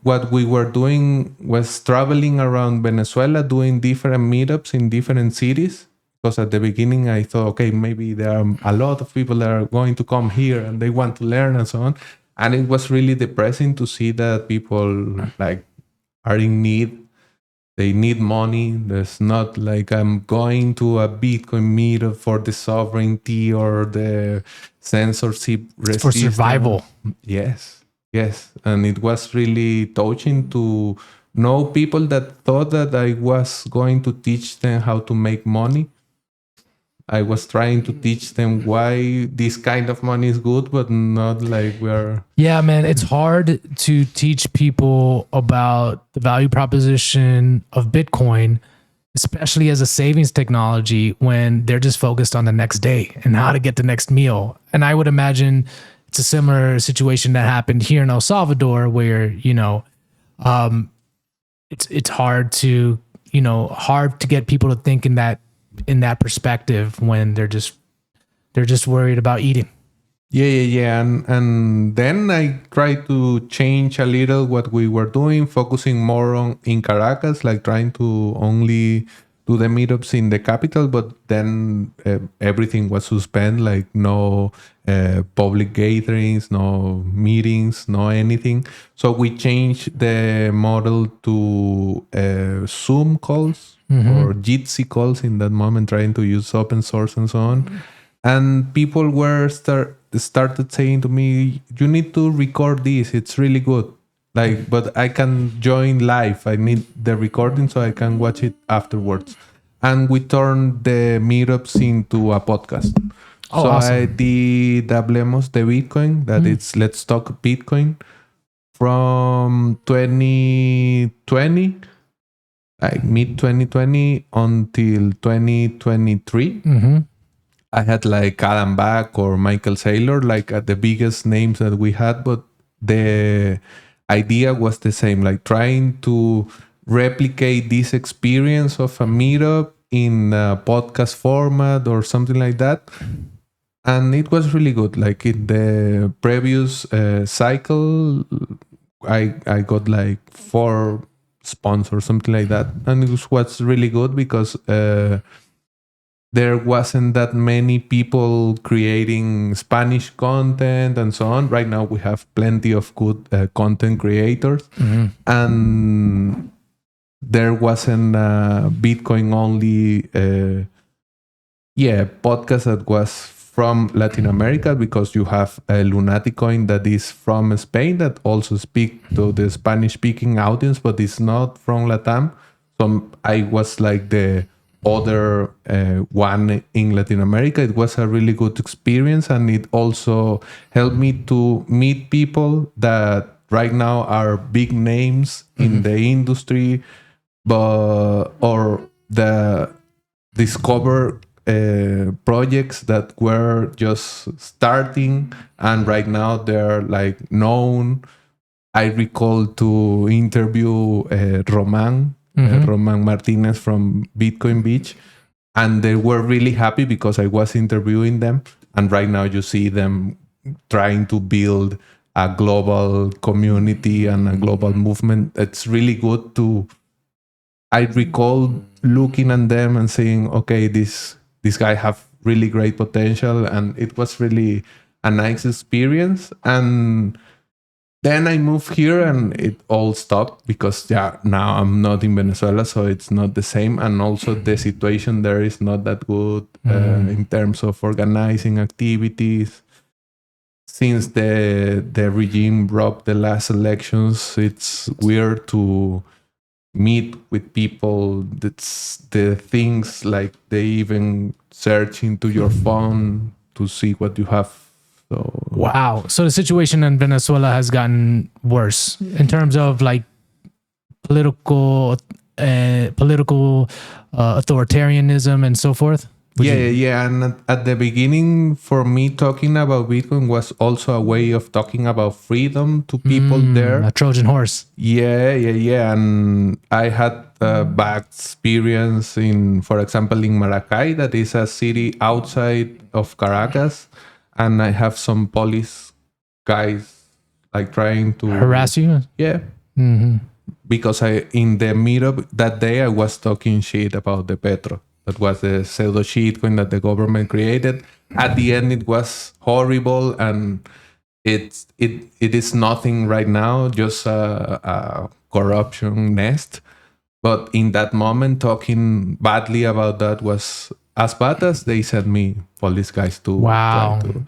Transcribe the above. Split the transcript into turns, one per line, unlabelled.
what we were doing was traveling around Venezuela, doing different meetups in different cities. Because at the beginning I thought, okay, maybe there are a lot of people that are going to come here and they want to learn and so on. And it was really depressing to see that people like are in need. They need money. There's not like I'm going to a Bitcoin meetup for the sovereignty or the censorship
It's for survival.
Yes, yes. And it was really touching to know people that thought that I was going to teach them how to make money. I was trying to teach them why this kind of money is good, but not like we're...
Yeah, man, it's hard to teach people about the value proposition of Bitcoin, especially as a savings technology, when they're just focused on the next day and how to get the next meal. And I would imagine it's a similar situation that happened here in El Salvador, where it's hard to get people to think in that perspective when they're just worried about eating.
Yeah. And then I tried to change a little what we were doing, focusing more on in Caracas, like trying to only do the meetups in the capital, but then everything was suspended, like no public gatherings, no meetings, no anything. So we changed the model to Zoom calls or Jitsi calls in that moment, trying to use open source and so on. And people were started saying to me, you need to record this. It's really good. Like, but I can join live. I need the recording so I can watch it afterwards. And we turned the meetups into a podcast.
Oh,
so
awesome.
I did Hablemos de Bitcoin. That it's Let's Talk Bitcoin from 2020, like mid 2020 until 2023. I had like Adam Back or Michael Saylor, like the biggest names that we had, but the idea was the same, like trying to replicate this experience of a meetup in a podcast format or something like that. And it was really good. Like in the previous cycle, I got like 4 sponsors, something like that. And it was really good because there wasn't that many people creating Spanish content and so on. Right now we have plenty of good content creators. And there wasn't a Bitcoin only podcast that was from Latin America, because you have a Lunaticoin that is from Spain that also speak to the Spanish speaking audience, but it's not from Latam. So I was like the other one in Latin America. It was a really good experience, and it also helped me to meet people that right now are big names in the industry, or the discover projects that were just starting, and right now they're like known. I recall to interview Roman Martinez from Bitcoin Beach, and they were really happy because I was interviewing them. And right now you see them trying to build a global community and a global movement. It's really good to... I recall looking at them and saying, okay, this guy have really great potential, and it was really a nice experience. And then I moved here and it all stopped because now I'm not in Venezuela, so it's not the same. And also the situation there is not that good in terms of organizing activities. Since the regime broke the last elections, it's weird to meet with people. That's the things like they even search into your phone to see what you have. So
wow. So the situation in Venezuela has gotten worse in terms of like political authoritarianism and so forth.
Yeah. And at the beginning, for me, talking about Bitcoin was also a way of talking about freedom to people there.
A Trojan horse.
Yeah. And I had a bad experience for example, in Maracay, that is a city outside of Caracas. And I have some police guys like trying to
harass you.
Yeah. because in the meetup that day I was talking shit about the Petro. That was the pseudo shitcoin that the government created. At the end, it was horrible, and it is nothing right now, just a corruption nest. But in that moment, talking badly about that was as bad as they sent me police guys to try
Wow.
to.